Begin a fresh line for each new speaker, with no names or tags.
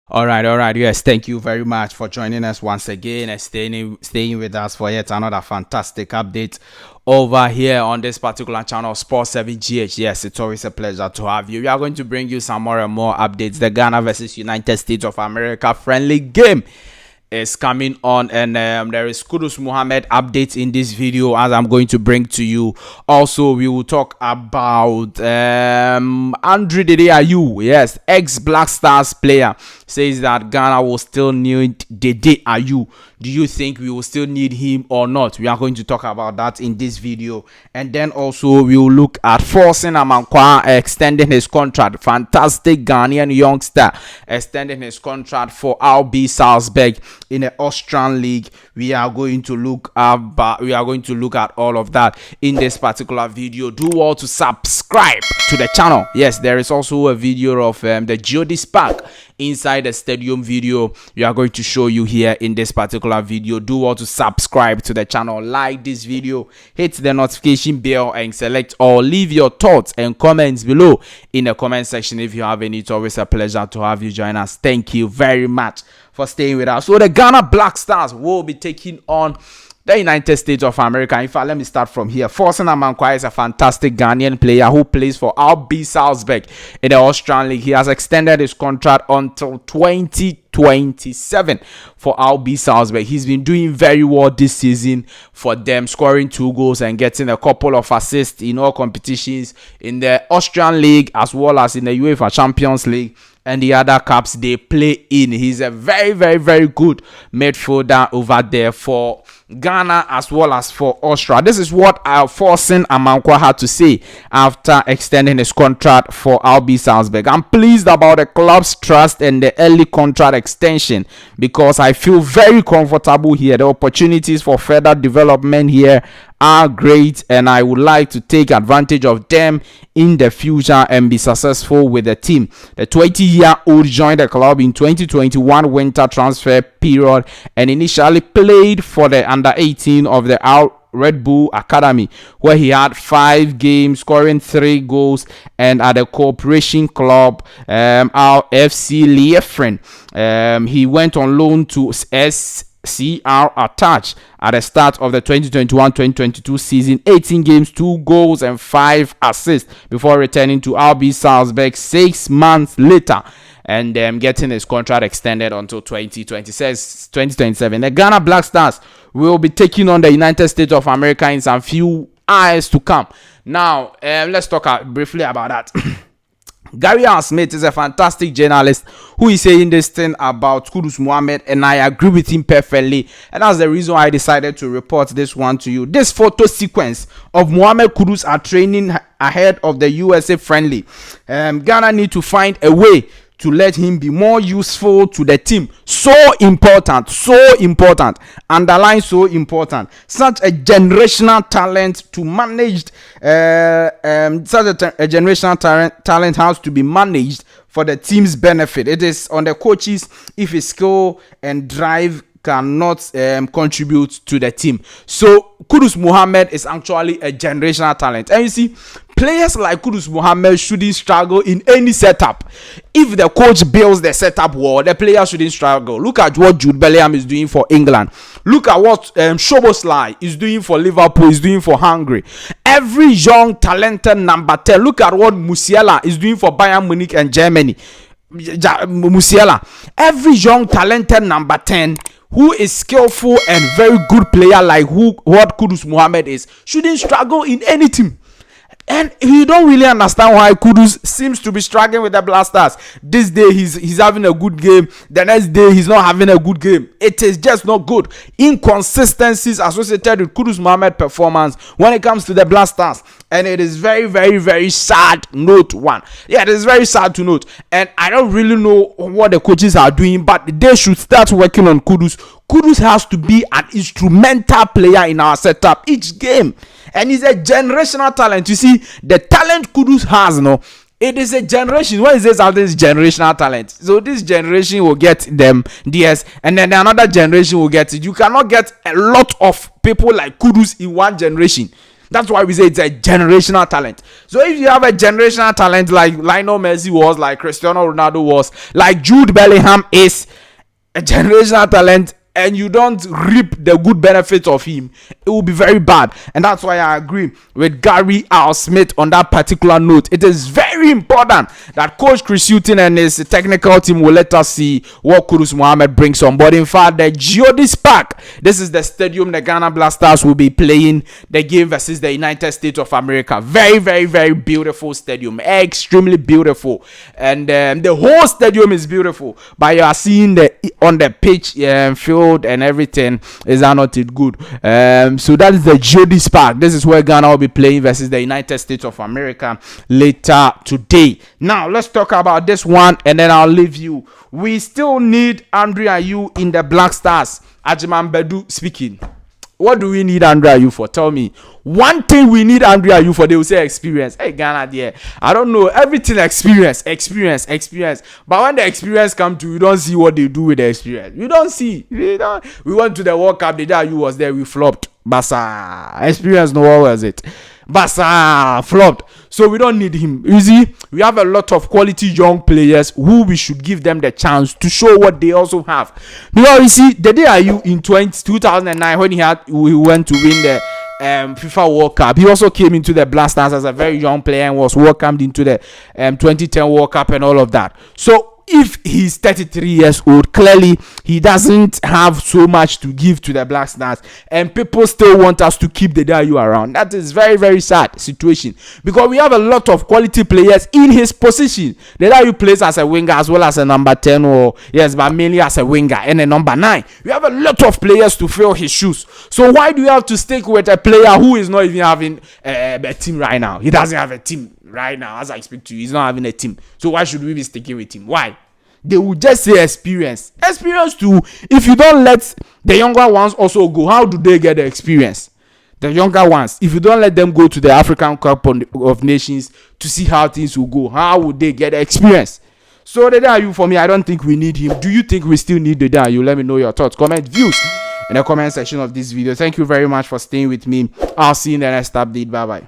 All right. Yes, thank you very much for joining us once again and staying with us for yet another fantastic update over here on this particular channel, Sports 7GH. Yes, it's always a pleasure to have you. We are going to bring you some more and more updates. The Ghana versus United States of America friendly game is coming on, and there is Kudus Mohammed updates in this video as I'm going to bring to you. Also, we will talk about Dede Ayew. Yes, ex Black Stars player says that Ghana will still need Dede Ayew. Do you think we will still need him or not? We are going to talk about that in this video. And then also we will look at Forcing Amankwa extending his contract. Fantastic Ghanaian youngster extending his contract for RB Salzburg in the Austrian league. We are going to look at all of that in this particular video. Do well to subscribe to the channel. Yes, there is also a video of the Geodis Park inside the stadium video we are going to show you here in this particular video. Do well to subscribe to the channel, like this video, hit the notification bell and select all. Leave your thoughts and comments below in the comment section if you have any. It's always a pleasure to have you join us. Thank you very much for staying with us. So the Ghana Black Stars will be taking on the United States of America. In fact, let me start from here. Forcing Amankwa is a fantastic Ghanaian player who plays for RB Salzburg in the Austrian League. He has extended his contract until 2027 for RB Salzburg. He's been doing very well this season for them, scoring 2 goals and getting a couple of assists in all competitions in the Austrian League as well as in the UEFA Champions League and the other cups they play in. He's a very, very, very good midfielder over there for Ghana as well as for Austria. This is what Forcing Amankwa had to say after extending his contract for RB Salzburg. I'm pleased about the club's trust and the early contract extension because I feel very comfortable here. The opportunities for further development here are great and I would like to take advantage of them in the future and be successful with the team. The 20-year-old joined the club in 2021 winter transfer period and initially played for the under 18 of the Red Bull Academy, where he had 5 games, scoring 3 goals, and at the Cooperation Club, our FC Liefren. He went on loan to SCR Attach at the start of the 2021-2022 season. 18 games, 2 goals, and 5 assists before returning to RB Salzburg 6 months later and getting his contract extended until 2027. The Ghana Black Stars will be taking on the United States of America in some few hours to come. Now, let's talk briefly about that. Gary R. Smith is a fantastic journalist who is saying this thing about Kudus Mohammed, and I agree with him perfectly. And that's the reason why I decided to report this one to you. This photo sequence of Mohammed Kudus are training ahead of the USA friendly. Ghana need to find a way to let him be more useful to the team. So important, underline so important. Such a generational talent to manage, a generational talent has to be managed for the team's benefit. It is on the coaches if his skill and drive cannot contribute to the team. So Kudus Mohammed is actually a generational talent, and you see, players like Kudus Mohammed shouldn't struggle in any setup. If the coach builds the setup well, the player shouldn't struggle. Look at what Jude Bellingham is doing for England. Look at what Szoboszlai is doing for Liverpool, is doing for Hungary. Every young talented number 10. Look at what Musiala is doing for Bayern Munich and Germany. Musiala. Every young talented number 10 who is skillful and very good player like what Kudus Mohammed is shouldn't struggle in any team. And you don't really understand why Kudus seems to be struggling with the Blasters. This day he's having a good game. The next day he's not having a good game. It is just not good. Inconsistencies associated with Kudus Mohammed performance when it comes to the Blasters. And it is very, very, very sad. Note one. Yeah, it is very sad to note. And I don't really know what the coaches are doing, but they should start working on Kudus. Kudus has to be an instrumental player in our setup each game. And he's a generational talent. You see, the talent Kudus has, it is a generation. When he says something is generational talent, so this generation will get them DS, and then another generation will get it. You cannot get a lot of people like Kudus in one generation. That's why we say it's a generational talent. So if you have a generational talent like Lionel Messi was, like Cristiano Ronaldo was, like Jude Bellingham is a generational talent, and you don't reap the good benefits of him, it will be very bad. And that's why I agree with Gary R. Smith on that particular note. It is very important that Coach Chris Hughton and his technical team will let us see what Kudus Mohammed brings on board. In fact, the Geodis Park, this is the stadium the Ghana Black Stars will be playing the game versus the United States of America. Very, very, very beautiful stadium. Extremely beautiful. And the whole stadium is beautiful. But you are seeing on the pitch field and everything, is not it good. So that is the Geodis Park. This is where Ghana will be playing versus the United States of America later today. Now let's talk about this one, and then I'll leave you. We still need Ayew in the Black Stars. Ajiman Bedu speaking. What do we need Ayew for? Tell me. One thing we need Ayew for, they will say experience. Hey, Ghana, there. I don't know. Everything experience. But when the experience come to, you don't see what they do with the experience. You don't see. We went to the World Cup. The day Ayew was there, we flopped. Basa. Experience, no, what was it? Basa. Flopped. So we don't need him. You see, we have a lot of quality young players who we should give them the chance to show what they also have. Because you see, the day Ayew in 2009 when he went to win the FIFA World Cup, he also came into the Black Stars as a very young player and was welcomed into the 2010 World Cup and all of that. So if he's 33 years old, clearly he doesn't have so much to give to the Black Stars, and people still want us to keep the Ayew around. That is very, very sad situation, because we have a lot of quality players in his position. The Ayew plays as a winger as well as a number 10, or yes, but mainly as a winger, and a number 9. We have a lot of players to fill his shoes. So why do you have to stick with a player who is not even having a team right now? He doesn't have a team right now. As I speak to you, he's not having a team. So why should we be sticking with him? Why? They will just say experience too. If you don't let the younger ones also go, how do they get the experience? The younger ones, if you don't let them go to the African Cup of Nations to see how things will go, how would they get the experience? So the Ayew, for me, I don't think we need him. Do you think we still need the Ayew? Let me know your thoughts, comment, views in the comment section of this video. Thank you very much for staying with me. I'll see you in the next update. Bye bye.